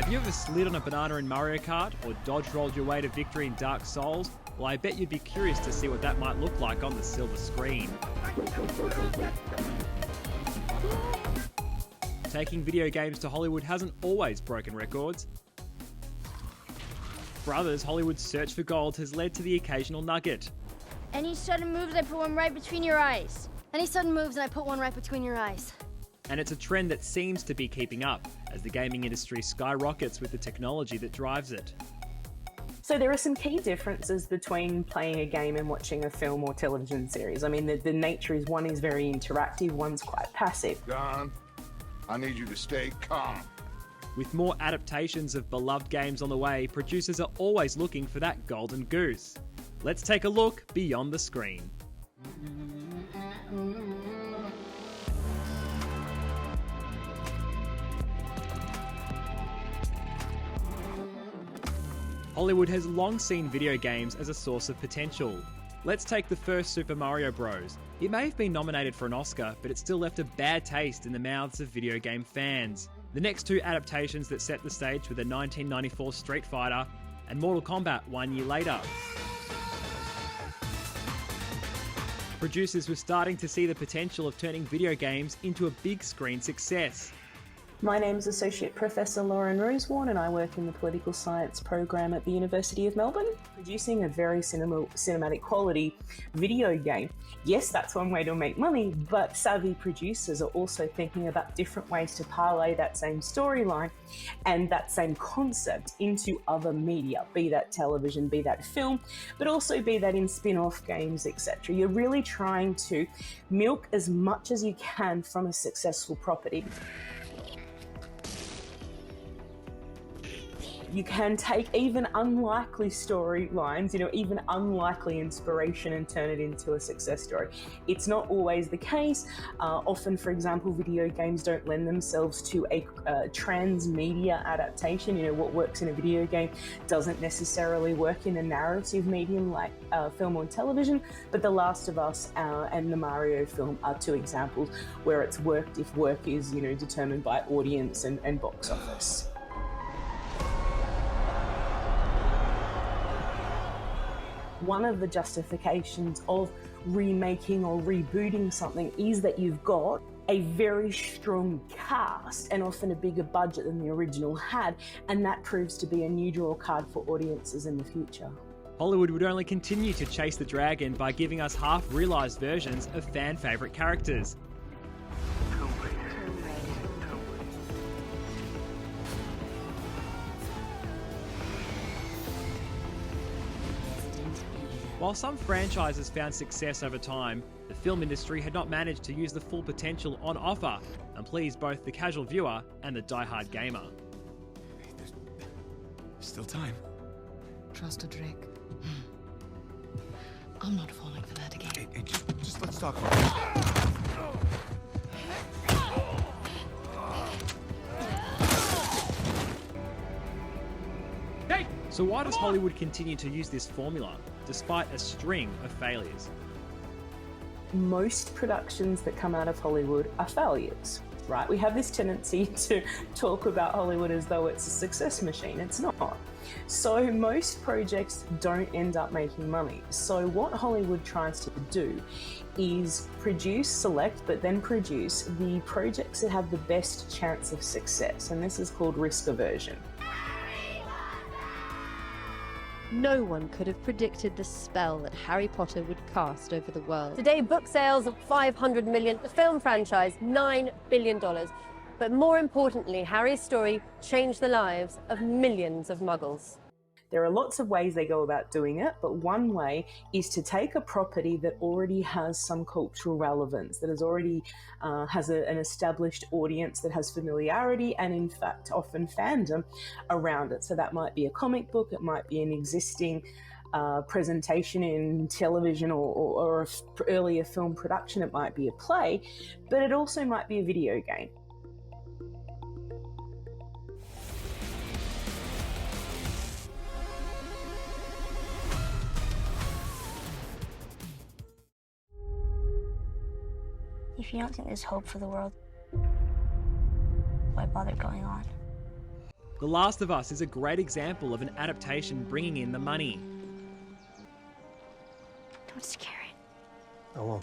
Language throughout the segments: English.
Have you ever slid on a banana in Mario Kart or dodge rolled your way to victory in Dark Souls? Well, I bet you'd be curious to see what that might look like on the silver screen. Taking video games to Hollywood hasn't always broken records. For others, Hollywood's search for gold has led to the occasional nugget. Any sudden moves, I put one right between your eyes. Any sudden moves and I put one right between your eyes. And it's a trend that seems to be keeping up, as the gaming industry skyrockets with the technology that drives it. So there are some key differences between playing a game and watching a film or television series. I mean, the nature is one is very interactive, one's quite passive. Don, I need you to stay calm. With more adaptations of beloved games on the way, producers are always looking for that golden goose. Let's take a look beyond the screen. Hollywood has long seen video games as a source of potential. Let's take the first Super Mario Bros. It may have been nominated for an Oscar, but it still left a bad taste in the mouths of video game fans. The next two adaptations that set the stage were the 1994 Street Fighter and Mortal Kombat 1 year later. Producers were starting to see the potential of turning video games into a big screen success. My name is Associate Professor Lauren Rosewarne and I work in the Political Science program at the University of Melbourne, producing a very cinematic quality video game. Yes, that's one way to make money, but savvy producers are also thinking about different ways to parlay that same storyline and that same concept into other media, be that television, be that film, but also be that in spin-off games, etc. You're really trying to milk as much as you can from a successful property. You can take even unlikely storylines, even unlikely inspiration and turn it into a success story. It's not always the case. Often, for example, video games don't lend themselves to a transmedia adaptation. What works in a video game doesn't necessarily work in a narrative medium like film or television, but The Last of Us and the Mario film are two examples where it's worked if work is, determined by audience and box office. One of the justifications of remaking or rebooting something is that you've got a very strong cast and often a bigger budget than the original had, and that proves to be a new draw card for audiences in the future. Hollywood would only continue to chase the dragon by giving us half-realised versions of fan-favourite characters. While some franchises found success over time, the film industry had not managed to use the full potential on offer and please both the casual viewer and the die-hard gamer. There's still time. Trust a Drake. I'm not falling for that again. Hey, just let's talk about it. So why does Hollywood continue to use this formula, despite a string of failures? Most productions that come out of Hollywood are failures, right? We have this tendency to talk about Hollywood as though it's a success machine. It's not. So most projects don't end up making money. So what Hollywood tries to do is select, but then produce the projects that have the best chance of success. And this is called risk aversion. No one could have predicted the spell that Harry Potter would cast over the world. Today, book sales of $500 million, the film franchise, $9 billion. But more importantly, Harry's story changed the lives of millions of Muggles. There are lots of ways they go about doing it, but one way is to take a property that already has some cultural relevance, that has an established audience, that has familiarity and in fact often fandom around it. So that might be a comic book, it might be an existing presentation in television or earlier film production, it might be a play, but it also might be a video game. If you don't think there's hope for the world, why bother going on? The Last of Us is a great example of an adaptation bringing in the money. Don't scare it. I won't.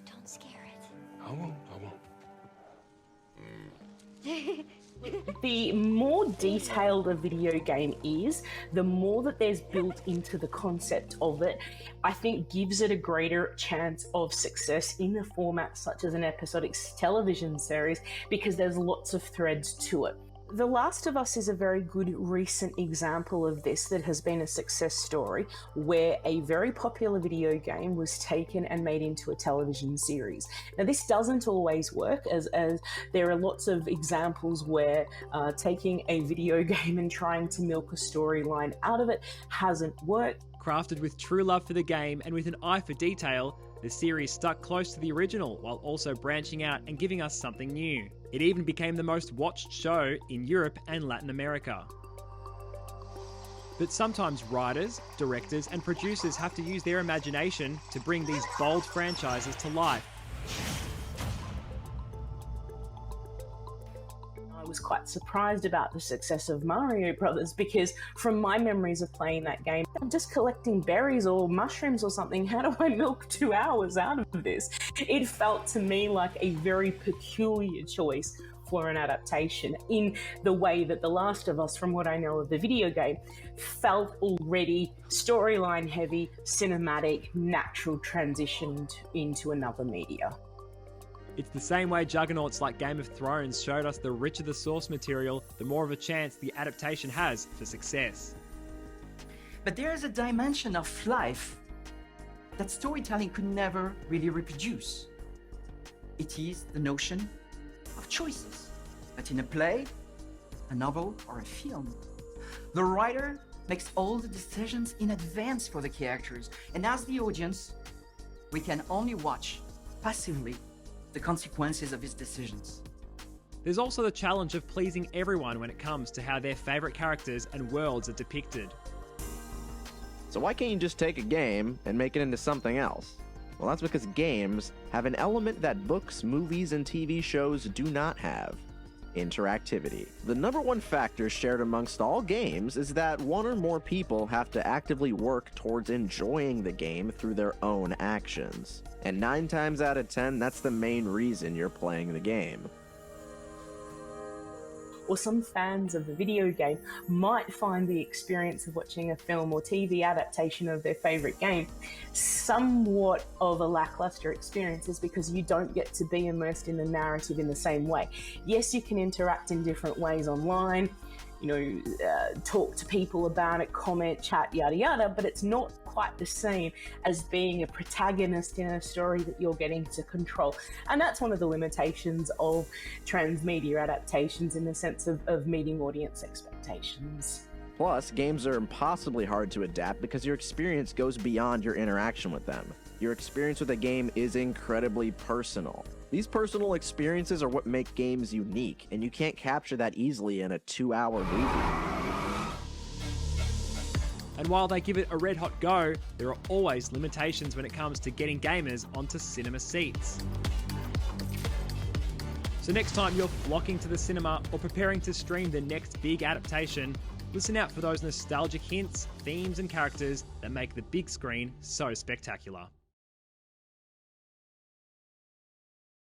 Don't scare it. I won't. The more detailed a video game is, the more that there's built into the concept of it, I think gives it a greater chance of success in a format such as an episodic television series, because there's lots of threads to it. The Last of Us is a very good recent example of this that has been a success story, where a very popular video game was taken and made into a television series. Now, this doesn't always work, as there are lots of examples where taking a video game and trying to milk a storyline out of it hasn't worked. Crafted with true love for the game and with an eye for detail, the series stuck close to the original while also branching out and giving us something new. It even became the most watched show in Europe and Latin America. But sometimes writers, directors, and producers have to use their imagination to bring these bold franchises to life. I was quite surprised about the success of Mario Brothers, because from my memories of playing that game, I'm just collecting berries or mushrooms or something. How do I milk 2 hours out of this? It felt to me like a very peculiar choice for an adaptation, in the way that The Last of Us, from what I know of the video game, felt already storyline heavy, cinematic, natural transition into another media. It's the same way juggernauts like Game of Thrones showed us the richer the source material, the more of a chance the adaptation has for success. But there is a dimension of life that storytelling could never really reproduce. It is the notion of choices, that in a play, a novel, or a film, the writer makes all the decisions in advance for the characters, and as the audience, we can only watch passively the consequences of his decisions. There's also the challenge of pleasing everyone when it comes to how their favourite characters and worlds are depicted. So why can't you just take a game and make it into something else? Well, that's because games have an element that books, movies, and TV shows do not have: interactivity. The number one factor shared amongst all games is that one or more people have to actively work towards enjoying the game through their own actions. And 9 times out of 10, that's the main reason you're playing the game. Or some fans of the video game might find the experience of watching a film or TV adaptation of their favourite game somewhat of a lackluster experience, is because you don't get to be immersed in the narrative in the same way. Yes, you can interact in different ways online, talk to people about it, comment, chat, yada yada, but it's not quite the same as being a protagonist in a story that you're getting to control. And that's one of the limitations of transmedia adaptations, in the sense of meeting audience expectations. Plus, games are impossibly hard to adapt because your experience goes beyond your interaction with them. Your experience with a game is incredibly personal. These personal experiences are what make games unique, and you can't capture that easily in a 2-hour movie. And while they give it a red hot go, there are always limitations when it comes to getting gamers onto cinema seats. So next time you're flocking to the cinema or preparing to stream the next big adaptation, listen out for those nostalgic hints, themes, and characters that make the big screen so spectacular.